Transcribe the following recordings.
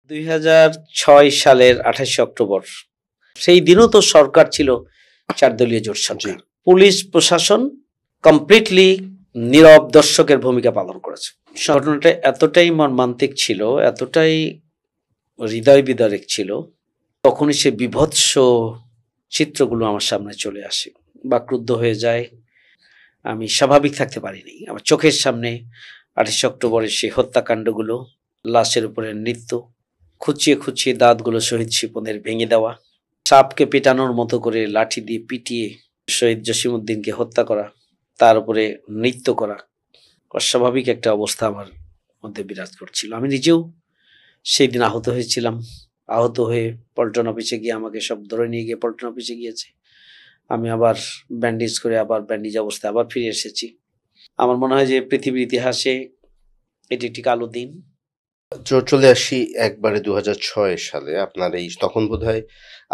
2006 সালের 28 অক্টোবর সেই দিনও তো সরকার ছিল 4 দলীয় জোট সরকার। পুলিশ প্রশাসন কমপ্লিটলি নীরব দর্শকের ভূমিকা পালন করেছে। ঘটনাটা এতটাই মর্মান্তিক ছিল, এতটাই হৃদয় বিদারক ছিল, তখনই সে বিভৎস চিত্রগুলো আমার সামনে চলে আসে বা ক্রুদ্ধ হয়ে যায়। আমি স্বাভাবিক থাকতে পারিনি। আমার চোখের সামনে 28 অক্টোবরের সেই হত্যাকাণ্ডগুলো, লাশের উপরে নৃত্য, খুঁচিয়ে খুঁচিয়ে দাঁতগুলো শহীদ শিপনের ভেঙে দেওয়া, সাপকে পেটানোর মতো করে লাঠি দিয়ে পিটিয়ে শহীদ জসিমউদ্দিনকে হত্যা করা, তার উপরে নৃত্য করা, অস্বাভাবিক একটা অবস্থা আমার মধ্যে বিরাজ করছিল। আমি নিজেও সেই দিন আহত হয়েছিলাম। আহত হয়ে পল্টন অফিসে গিয়ে আমাকে সব ধরে নিয়ে গিয়ে পল্টন অফিসে গিয়েছে। আমি আবার ব্যান্ডেজ করে আবার ব্যান্ডেজ অবস্থায় আবার ফিরে এসেছি। আমার মনে হয় যে পৃথিবীর ইতিহাসে এটি একটি কালো দিন। চলে আসি একবারে 2006 সালে। আপনার এই তখন বোধহয়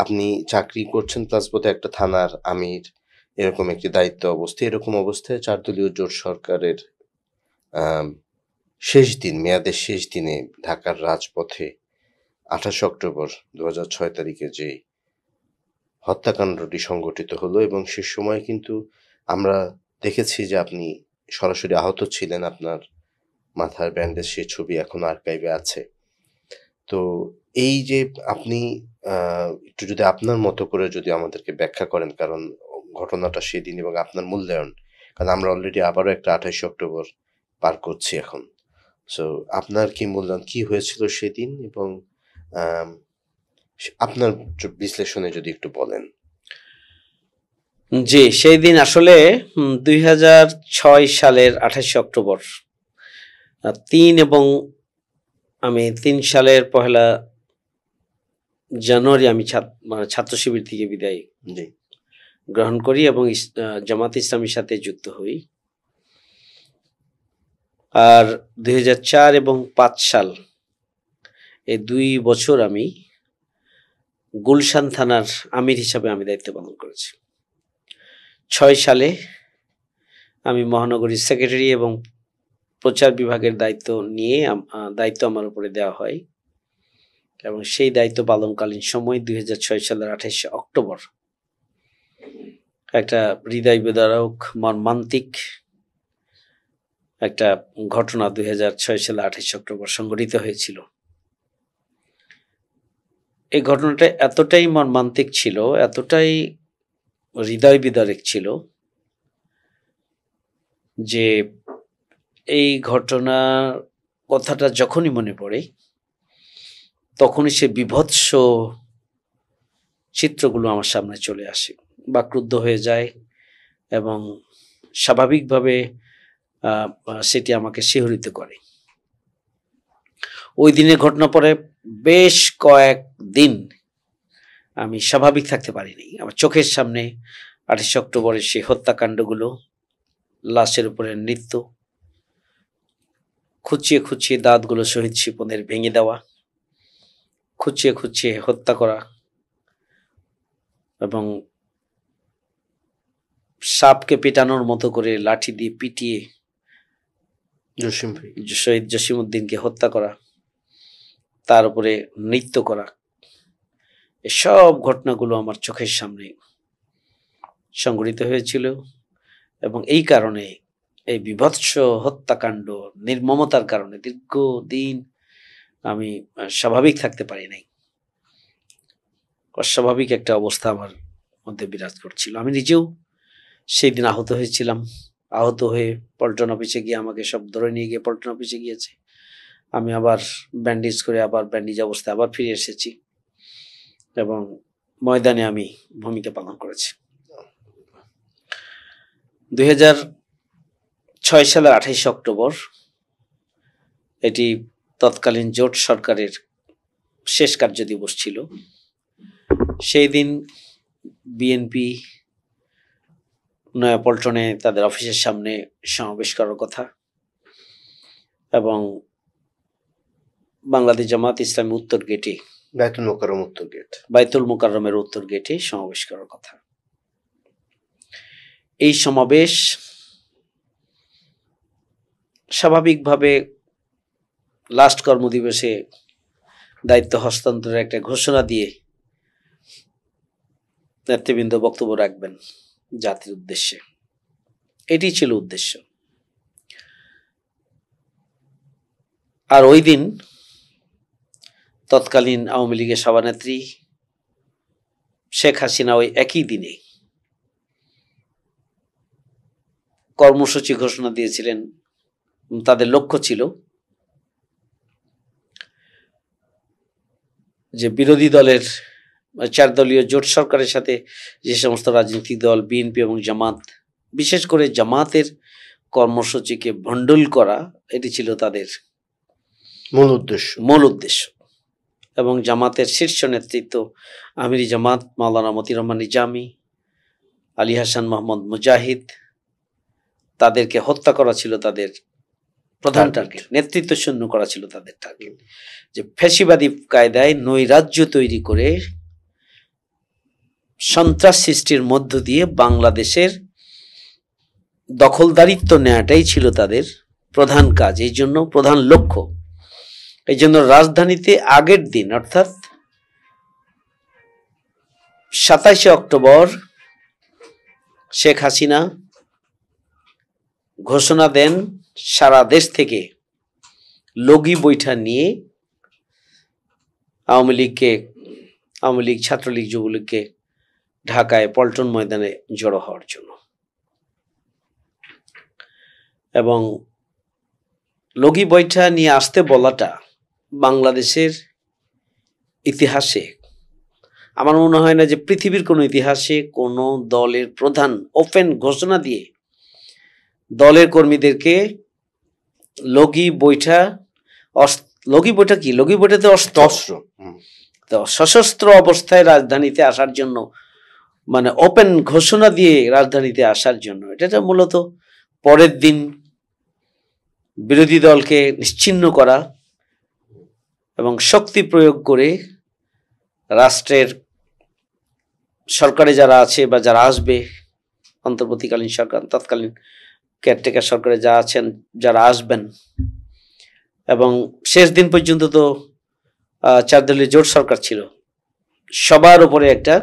আপনি চাকরি করছেন, প্লাস বোধহয় একটা থানার আমির, এরকম একটি দায়িত্ব অবস্থা। এরকম অবস্থায় 4 দলীয় জোট সরকারের শেষ দিন, মেয়াদের শেষ দিনে ঢাকার রাজপথে 28 অক্টোবর 2006 তারিখে যে হত্যাকাণ্ডটি সংঘটিত হলো, এবং সে সময় কিন্তু আমরা দেখেছি যে আপনি সরাসরি আহত ছিলেন। আপনার মাথার ব্যান্ডেজ, সে ছবি এখন আর্কাইভে আছে। তো এই যে আপনি একটু যদি আপনার মতো করে যদি আমাদেরকে ব্যাখ্যা করেন, কারণ ঘটনাটা সেদিন এবং আপনার মূল্যায়ন, কারণ আমরা অলরেডি আবারও একটা 28 অক্টোবর পার করছি এখন। সো আপনার কি মূল্যায়ন, কি হয়েছিল সেদিন, এবং আপনার বিশ্লেষণে যদি একটু বলেন। জি, সেই দিন আসলে 2006 সালের 28 অক্টোবর 3 এবং আমি 3 সালের 1 জানুয়ারি আমি ছাত্র শিবির থেকে বিদায় গ্রহণ করি এবং জামাত ইসলামীর সাথে যুক্ত হই। আর 2004 এবং 5 সাল এই 2 বছর আমি গুলশান থানার আমির হিসাবে আমি দায়িত্ব পালন করেছি। 6 সালে আমি মহানগরীর সেক্রেটারি এবং প্রচার বিভাগের দায়িত্ব নিয়ে দায়িত্ব আমার উপরে দেওয়া হয়, এবং সেই দায়িত্ব পালনকালীন সময় 2006 সালের 28 অক্টোবর একটা হৃদয় বিদারক মর্মান্তিক একটা ঘটনা 2006 সালে 28 অক্টোবর সংঘটিত হয়েছিল। এই ঘটনাটা এতটাই মর্মান্তিক ছিল, এতটাই হৃদয় বিদারক ছিল যে এই ঘটনার কথাটা যখনই মনে পড়ে তখনই সে বিভৎস চিত্রগুলো আমার সামনে চলে আসে বা ক্রুদ্ধ হয়ে যায়, এবং স্বাভাবিকভাবে সেটি আমাকে শিহরিত করে। ওই দিনের ঘটনা পরে বেশ কয়েকদিন আমি স্বাভাবিক থাকতে পারিনি। আমার চোখের সামনে 28 অক্টোবরের সেই হত্যাকাণ্ডগুলো, লাশের উপরে নৃত্য, খুঁচিয়ে খুঁচিয়ে দাঁতগুলো শহীদ শিপনের ভেঙে দেওয়া, খুঁচিয়ে খুঁচিয়ে হত্যা করা, এবং সাপকে পেটানোর মতো করে লাঠি দিয়ে পিটিয়ে শহীদ জসিমউদ্দিনকে হত্যা করা, তার উপরে নৃত্য করা, এসব ঘটনাগুলো আমার চোখের সামনে সংঘটিত হয়েছিল। এবং এই কারণে, এই বিভৎস হত্যাকাণ্ড, নির্মমতার কারণে দীর্ঘদিন আমি স্বাভাবিক থাকতে পারি নাই। অস্বাভাবিক একটা অবস্থা আমার মধ্যে বিরাজ করছিল। আমি নিজেও সেই দিন আহত হয়েছিলাম। আহত হয়ে পল্টন অফিসে গিয়ে আমাকে সব ধরে নিয়ে গিয়ে পল্টন অফিসে গিয়েছে। আমি আবার ব্যান্ডেজ করে আবার ব্যান্ডেজ অবস্থায় আবার ফিরে এসেছি, এবং ময়দানে আমি ভূমিকা পালন করেছি। 2006 সালের 28 অক্টোবর এটি তৎকালীন জোট সরকারের শেষ কার্যদিবস ছিল। সেই দিন বিএনপি নয়াপল্টনে তাদের অফিসের সামনে সমাবেশ করার কথা, এবং বাংলাদেশ জামাত ইসলামী উত্তর গেটে, বাইতুল মোকাররমের উত্তর গেটে সমাবেশ করার কথা। এই সমাবেশ স্বাভাবিকভাবে লাস্ট কর্মদিবসে দায়িত্ব হস্তান্তরের একটা ঘোষণা দিয়ে নেতৃবৃন্দ বক্তব্য রাখবেন জাতির উদ্দেশ্যে। এটি ছিল উদ্দেশ্য। আর ওই দিন তৎকালীন আওয়ামী লীগের সভানেত্রী শেখ হাসিনা ওই একই দিনে কর্মসূচি ঘোষণা দিয়েছিলেন। তাদের লক্ষ্য ছিল যে বিরোধী দলের 4 দলীয় জোট সরকারের সাথে যে সমস্ত রাজনৈতিক দল বিএনপি এবং জামাত, বিশেষ করে জামাতের কর্মসূচিকে ভণ্ডুল করা, এটি ছিল তাদের মূল উদ্দেশ্য। এবং জামাতের শীর্ষ নেতৃত্ব আমিরি জামাত মাওলানা মতিউর রহমান নিজামী, আলী হাসান মোহাম্মদ মুজাহিদ, তাদেরকে হত্যা করা ছিল তাদের প্রধান টার্গেট। নেতৃত্ব শূন্য করা ছিল তাদের টার্গেট। যে ফ্যাসিবাদী কায়দায় নৈরাজ্য তৈরি করে সন্ত্রাস সৃষ্টির মধ্য দিয়ে বাংলাদেশের দখলদারিত্ব নেওয়াটাই ছিল তাদের প্রধান কাজ, এই জন্য প্রধান লক্ষ্য। এই জন্য রাজধানীতে আগের দিন অর্থাৎ 27 অক্টোবর শেখ হাসিনা ঘোষণা দেন সারা দেশ থেকে লগি বৈঠা নিয়ে আওয়ামী লীগ, ছাত্রলীগ, যুবলীগকে ঢাকায় পল্টন ময়দানে জড়ো হওয়ার জন্য। এবং লগি বৈঠা নিয়ে আসতে বলাটা বাংলাদেশের ইতিহাসে আমার মনে হয় না যে পৃথিবীর কোনো ইতিহাসে কোনো দলের প্রধান ওপেন ঘোষণা দিয়ে দলের কর্মীদেরকে লগি বৈঠা কি লগি বৈঠাতে অস্ত্র তো সশস্ত্র অবস্থায় রাজধানীতে আসার জন্য, মানে ওপেন ঘোষণা দিয়ে রাজধানীতে আসার জন্য, এটা মূলত পরের দিন বিরোধী দলকে নিশ্চিহ্ন করা এবং শক্তি প্রয়োগ করে রাষ্ট্রের সরকারে যারা আছে বা যারা আসবে, অন্তর্বর্তীকালীন সরকার, তৎকালীন কেয়ারটেকার সরকারে যা আছেন, যারা আসবেন, এবং শেষ দিন পর্যন্ত তো 4 দলীয় জোট সরকার ছিল, সবার উপরে একটা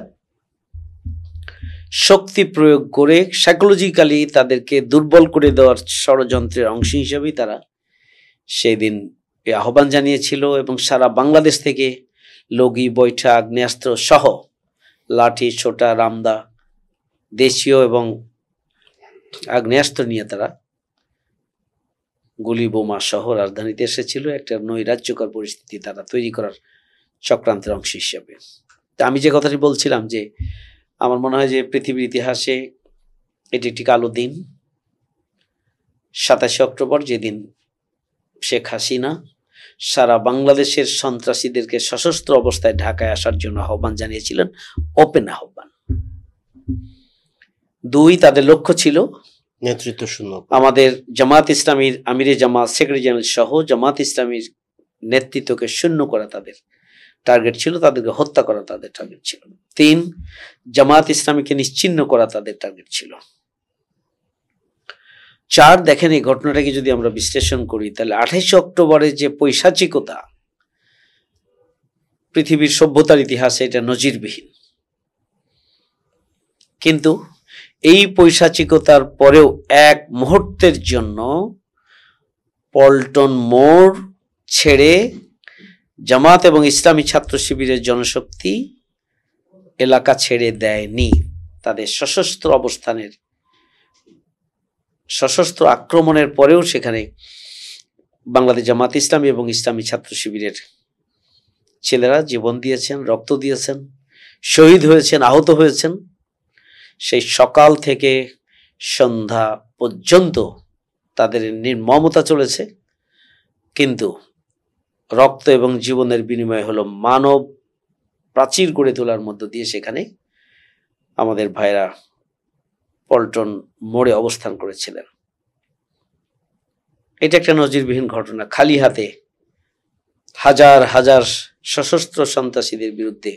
শক্তি প্রয়োগ করে সাইকোলজিক্যালি তাদেরকে দুর্বল করে দেওয়ার ষড়যন্ত্রের অংশ হিসেবেই তারা সেই দিন আহ্বান জানিয়েছিল। এবং সারা বাংলাদেশ থেকে লগি বৈঠা, আগ্নেয়াস্ত্র সহ লাঠি, ছোটা, রামদা, দেশীয় এবং আগ্নেয়াস্ত্র নিয়ে তারা গুলি বোমা সহ রাজধানীতে এসেছিল একটা নৈরাজ্যকর পরিস্থিতি তারা তৈরি করার চক্রান্তের অংশ হিসেবে। তা আমি যে কথাটি বলছিলাম যে আমার মনে হয় যে পৃথিবীর ইতিহাসে এটি একটি কালো দিন। 27 অক্টোবর, যেদিন শেখ হাসিনা সারা বাংলাদেশের সন্ত্রাসীদেরকে সশস্ত্র অবস্থায় ঢাকায় আসার জন্য আহ্বান জানিয়েছিলেন, ওপেন আহ্বান। 2, তাদের লক্ষ্য ছিল নেতৃত্ব শূন্য। আমাদের জামাত ইসলামীর আমিরে জামাত, সেক্রেটারি জেনারেল সহ জামাত ইসলামীর নেতৃত্বকে শূন্য করা তাদের টার্গেট ছিল, তাদেরকে হত্যা করা তাদের টার্গেট ছিল। 3, জামাত ইসলামীকে নিশ্চিহ্ন করা তাদের টার্গেট ছিল। 4, দেখেন এই ঘটনাটাকে যদি আমরা বিশ্লেষণ করি তাহলে 28 অক্টোবরের যে পৈশাচিকতা পৃথিবীর সভ্যতার ইতিহাসে এটা নজিরবিহীন। কিন্তু এই পৈশাচিকতার পরেও এক মুহূর্তের জন্য পল্টন মোড় ছেড়ে জামাত এবং ইসলামী ছাত্র শিবিরের জনশক্তি এলাকা ছেড়ে দেয়নি। তাদের সশস্ত্র অবস্থানের, সশস্ত্র আক্রমণের পরেও সেখানে বাংলাদেশ জামাত ইসলামী এবং ইসলামী ছাত্র শিবিরের ছেলেরা জীবন দিয়েছেন, রক্ত দিয়েছেন, শহীদ হয়েছেন, আহত হয়েছেন। সেই সকাল থেকে সন্ধ্যা পর্যন্ত তাদের নির্মমতা চলেছে, কিন্তু রক্ত এবং জীবনের বিনিময় হলো মানব প্রাচীর গড়ে তোলার মধ্য দিয়ে সেখানে আমাদের ভাইরা পল্টন মোড়ে অবস্থান করেছিলেন। এটা একটা নজিরবিহীন ঘটনা। খালি হাতে হাজার হাজার সশস্ত্র সন্ত্রাসীদের বিরুদ্ধে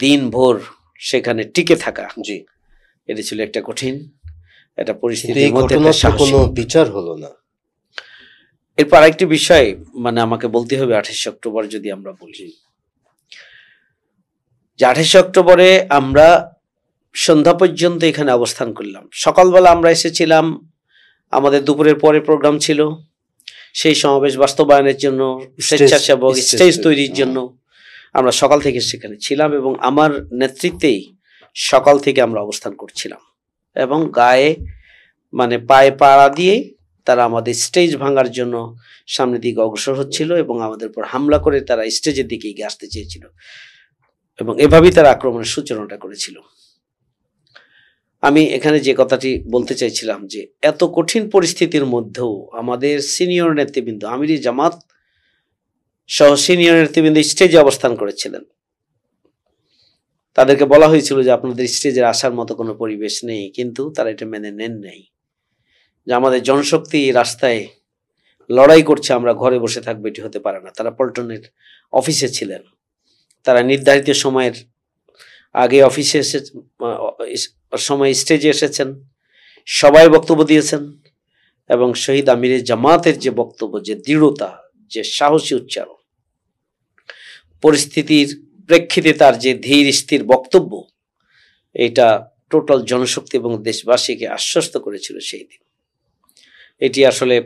দিনভর সেখানে টিকে থাকা, জি, এটা ছিল একটা কঠিন একটা পরিস্থিতি। কোনো বিচার হলো না। এরপর আরেকটি বিষয় মানে আমাকে বলতে হবে 28 অক্টোবর যদি আমরা বলি যে 28 অক্টোবরে আমরা সন্ধ্যা পর্যন্ত এখানে অবস্থান করলাম। সকালবেলা আমরা এসেছিলাম, আমাদের দুপুরের পরে প্রোগ্রাম ছিল, সেই সমাবেশ বাস্তবায়নের জন্য স্বেচ্ছাসেবক স্টেজ তৈরির জন্য আমরা সকাল থেকে সেখানে ছিলাম এবং আমার নেতৃত্বেই সকাল থেকে আমরা অবস্থান করছিলাম এবং গায়ে মানে পায়ে পাড়া দিয়ে তারা আমাদের স্টেজ ভাঙার জন্য সামনের দিকে অগ্রসর হচ্ছিল এবং আমাদের উপর হামলা করে তারা স্টেজের দিকে এগিয়ে আসতে চেয়েছিল এবং এভাবেই তারা আক্রমণের সূচনাটা করেছিল। আমি এখানে যে কথাটি বলতে চাইছিলাম যে এত কঠিন পরিস্থিতির মধ্যেও আমাদের সিনিয়র নেতৃবৃন্দ আমিরি জামাত সহ সিনিয়র নেতৃবৃন্দ স্টেজে অবস্থান করেছিলেন। তাদেরকে বলা হয়েছিল যে আপনাদের স্টেজে আসার মতো কোনো পরিবেশ নেই, কিন্তু তারা এটা মেনে নেন নাই যে আমাদের জনশক্তি রাস্তায় লড়াই করছে, আমরা ঘরে বসে থাকবো, এটি হতে পারে না। তারা পল্টনের অফিসে ছিলেন, তারা নির্ধারিত সময়ের আগে অফিসে এসে সময় স্টেজে এসেছেন, সবাই বক্তব্য দিয়েছেন এবং শহীদ আমিরের জামাতের যে বক্তব্য, যে দৃঢ়তা, যে সাহসী উচ্চারণ, পরিস্থিতির প্রেক্ষিতে তার যে ধীর স্থির বক্তব্য, এটা টোটাল জনশক্তি এবং দেশবাসীকে আশ্বস্ত করেছিল সেই দিন। এটি আসলে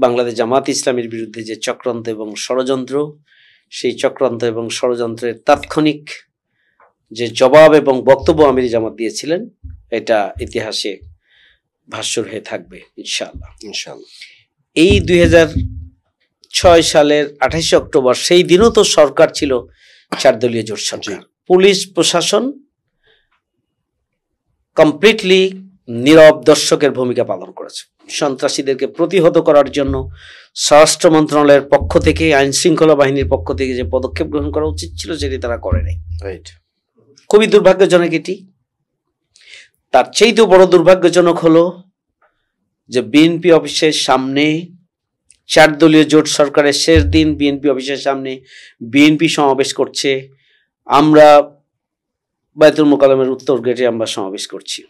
বাংলাদেশ জামাত ইসলামের বিরুদ্ধে যে চক্রান্ত এবং ষড়যন্ত্র, সেই চক্রান্ত এবং ষড়যন্ত্রের তাৎক্ষণিক যে জবাব এবং বক্তব্য আমিরি জামাত দিয়েছিলেন, এটা ইতিহাসে ভাস্বর হয়ে থাকবে ইনশাআল্লাহ। এই 2006 সালের 28 অক্টোবর, সেই দিনও তো সরকার ছিল 4 দলীয় জোট সরকার। পুলিশ প্রশাসন কমপ্লিটলি নীরব দর্শকের ভূমিকা পালন করেছে। সন্ত্রাসীদেরকে প্রতিহত করার জন্য স্বরাষ্ট্র মন্ত্রণালয়ের পক্ষ থেকে, আইন শৃঙ্খলা বাহিনীর পক্ষ থেকে যে পদক্ষেপ গ্রহণ করা উচিত ছিল সেটি তারা করে নাই। খুবই দুর্ভাগ্যজনক এটি। তার চেয়েও বড় দুর্ভাগ্যজনক হলো যে বিএনপি অফিসের সামনে 4 দলীয় জোট সরকারের শেষ দিন বিএনপি অফিসের সামনে বিএনপি সমাবেশ করছে, আমরা বায়তুল মোকাররমের উত্তর গেটে আমরা সমাবেশ করছি।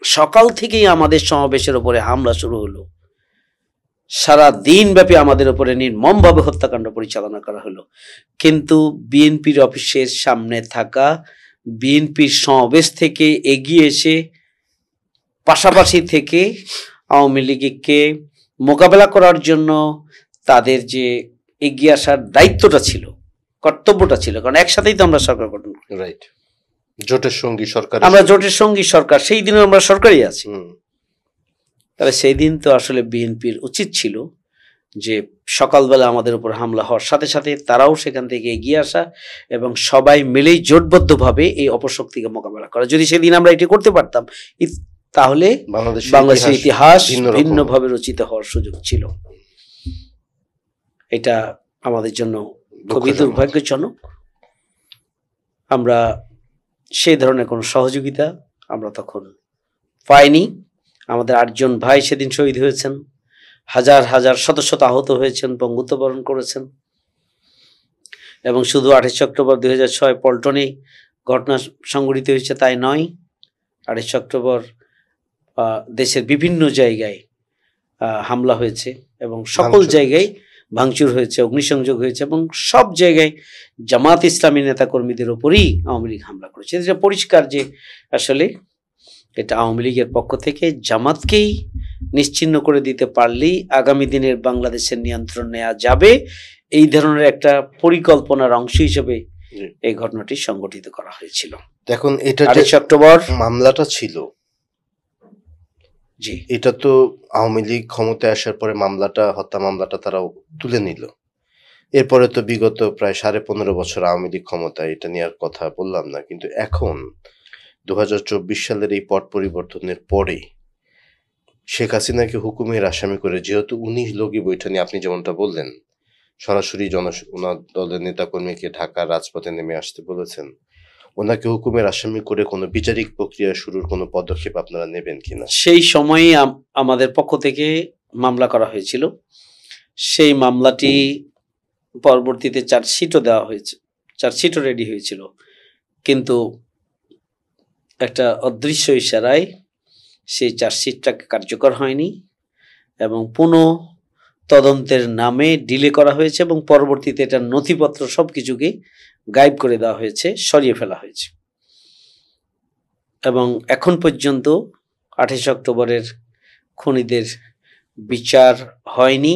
সকাল থেকেই আমাদের সমাবেশের উপরে হামলা শুরু হলো, সারা দিন ব্যাপী আমাদের উপরে নির্মমভাবে হত্যাকাণ্ড পরিচালনা করা হলো, কিন্তু বিএনপির অফিসের সামনে থাকা বিএনপির সমাবেশ থেকে এগিয়ে এসে পাশাপাশি থেকে আওয়ামী লীগকে মোকাবেলা করার জন্য তাদের যে এগিয়ে আসার দায়িত্বটা ছিল, কর্তব্যটা ছিল, কারণ একসাথেই তো আমরা সরকার গঠন করি, রাইট, জোটের সঙ্গী সরকার, আমরা জোটের সঙ্গী সরকার, সেই দিনও আমরা সরকারই আছি। তাহলে সেই দিন তো আসলে বিএনপির উচিত ছিল যে সকালবেলা আমাদের উপর হামলা হওয়ার সাথে সাথে তারাও সেখান থেকে এগিয়ে আসা এবং সবাই মিলেই জোটবদ্ধভাবে এই অপশক্তিকে মোকাবেলা করা। যদি সেদিন আমরা এটি করতে পারতাম, তাহলে বাংলাদেশের ইতিহাস ভিন্নভাবে রচিত হওয়ার সুযোগ ছিল। এটা আমাদের জন্য খুবই দুর্ভাগ্যজনক। আমরা সেই ধরনের কোনো সহযোগিতা আমরা তখন পাইনি। আমাদের 8 জন ভাই সেদিন শহীদ হয়েছেন, হাজার হাজার শত শত আহত হয়েছেন, বঙ্গুত্ব বরণ করেছেন। এবং শুধু 28 অক্টোবর 2006 পল্টনে ঘটনা সংঘটিত হয়েছে তাই নয়, 28 অক্টোবর দেশের বিভিন্ন জায়গায় হামলা হয়েছে এবং সকল জায়গায় ভাঙচুর হয়েছে, অগ্নিসংযোগ হয়েছে এবং সব জায়গায় জামাত ইসলামী নেতাকর্মীদের ওপরই আওয়ামী লীগ হামলা করেছে। এটা পরিষ্কার যে আসলে এটা আওয়ামী লীগের পক্ষ থেকে জামাতকেই নিশ্চিহ্ন করে দিতে পারলেই আগামী দিনের বাংলাদেশের নিয়ন্ত্রণ নেওয়া যাবে, এই ধরনের একটা পরিকল্পনার অংশ হিসেবে এই ঘটনাটি সংগঠিত করা হয়েছিল। দেখুন, এটা 28 অক্টোবর মামলাটা ছিল, জি, এটা তো আওয়ামী লীগ ক্ষমতায় আসার পরে মামলাটা, হত্যা মামলাটা তারা তুলে নিল। এরপরে তো বিগত প্রায় 15.5 বছর আওয়ামী লীগ ক্ষমতায়, এটা নিয়ে আর কথা বললাম না। কিন্তু এখন 2024 সালের এই পট পরিবর্তনের পরে শেখ হাসিনাকে হুকুমের আসামি করে, যেহেতু 19 লোকই বৈঠা নিয়ে, আপনি যেমনটা বললেন, সরাসরি ওনার দলের নেতাকর্মীকে ঢাকার রাজপথে নেমে আসতে বলেছেন, ওনাকে হুকুমের আসামি করে কোনো বিচারিক প্রক্রিয়া শুরুর কোনো পদক্ষেপ আপনারা নেবেন কিনা? সেই সময়ে আমাদের পক্ষ থেকে মামলা করা হয়েছিল। সেই মামলাটি পরবর্তীতে চার্জশিটও দেওয়া হয়েছে, চার্জশিটও রেডি হয়েছিল, কিন্তু একটা অদৃশ্য ইশারায় সেই চার্জশিটটা কার্যকর হয়নি এবং পুনঃ তদন্তের নামে ডিলে করা হয়েছে এবং পরবর্তীতে এটা নথিপত্র সবকিছুকে গায়েব করে দেওয়া হয়েছে, সরিয়ে ফেলা হয়েছে। এবং এখন পর্যন্ত 28 অক্টোবরের খুনিদের বিচার হয়নি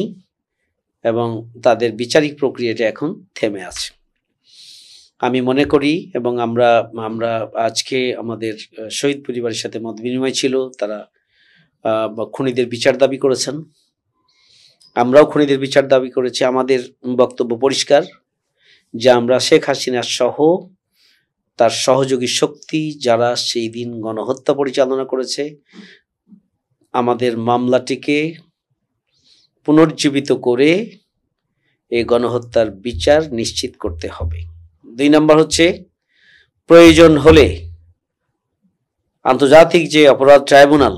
এবং তাদের বিচারিক প্রক্রিয়াটা এখন থেমে আছে। আমি মনে করি এবং আমরা আজকে আমাদের শহীদ পরিবারের সাথে মত বিনিময় ছিল, তারা খুনিদের বিচার দাবি করেছেন, আমরাও খুনিদের বিচার দাবি করেছি। আমাদের বক্তব্য পরিষ্কার যে আমরা শেখ হাসিনা সহ তার সহযোগী শক্তি যারা সেই দিন গণহত্যা পরিচালনা করেছে, আমাদের মামলাটিকে পুনর্জীবিত করে এই গণহত্যার বিচার নিশ্চিত করতে হবে। 2 নম্বর হচ্ছে, প্রয়োজন হলে আন্তর্জাতিক যে অপরাধ ট্রাইব্যুনাল,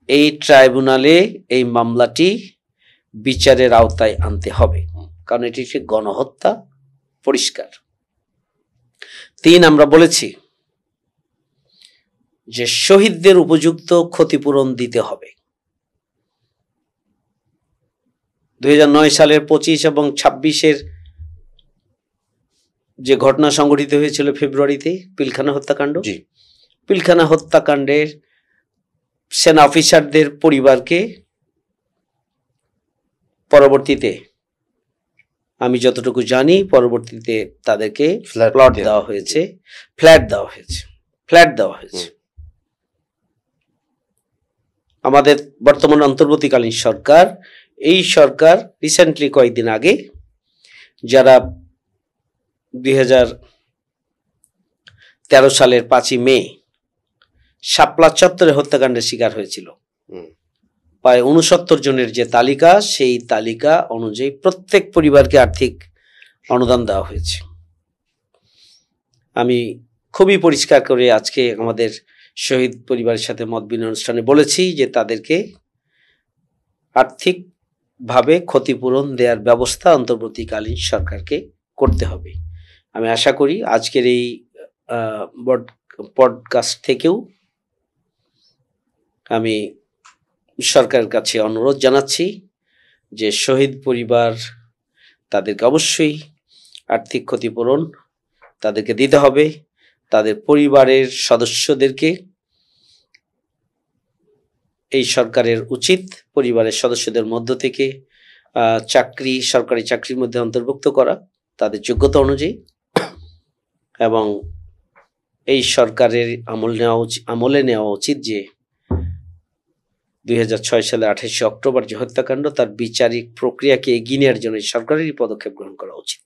এই ট্রাইব্যুনালে এই মামলাটি বিচারের আওতায় আনতে হবে, কারণ এটি একটি গণহত্যা, পরিষ্কার। 3, আমরা বলেছি যে শহীদদের উপযুক্ত ক্ষতিপূরণ দিতে হবে। 2009 সালের 25 এবং 26-এর যে ঘটনা সংঘটিত হয়েছিল ফেব্রুয়ারিতে, পিলখানা হত্যাকাণ্ড, পিলখানা হত্যাকাণ্ডের সেনা অফিসারদের পরিবারকে পরবর্তীতে, আমি যতটুকু জানি, পরবর্তীতে তাদেরকে ফ্ল্যাট দেওয়া হয়েছে। আমাদের বর্তমান অন্তর্বর্তীকালীন সরকার, এই সরকার রিসেন্টলি কয়েকদিন আগে যারা 2013 সালের 5ই মে শাপলা চত্বরে হত্যাকাণ্ডের শিকার হয়েছিল, প্রায় 69 জনের যে তালিকা, সেই তালিকা অনুযায়ী প্রত্যেক পরিবারকে আর্থিক অনুদান দেওয়া হয়েছে। আমি খুবই পরিষ্কার করে আজকে আমাদের শহীদ পরিবারের সাথে মত বিনিময় অনুষ্ঠানে বলেছি যে তাদেরকে আর্থিকভাবে ক্ষতিপূরণ দেওয়ার ব্যবস্থা অন্তর্বর্তীকালীন সরকারকে করতে হবে। আমি আশা করি আজকের এই পডকাস্ট থেকেও আমি সরকারের কাছে অনুরোধ জানাচ্ছি যে শহীদ পরিবার, তাদেরকে অবশ্যই আর্থিক ক্ষতিপূরণ তাদেরকে দিতে হবে। তাদের পরিবারের সদস্যদেরকে এই সরকারের উচিত পরিবারের সদস্যদের মধ্য থেকে সরকারি চাকরির মধ্যে অন্তর্ভুক্ত করা তাদের যোগ্যতা অনুযায়ী, এবং এই সরকারের আমলে নেওয়া উচিত যে 2006 সালে 28 অক্টোবর যে হত্যাকাণ্ড, তার বিচারিক প্রক্রিয়াকে এগিয়ে নেওয়ার জন্য সরকারেরই পদক্ষেপ গ্রহণ করা উচিত।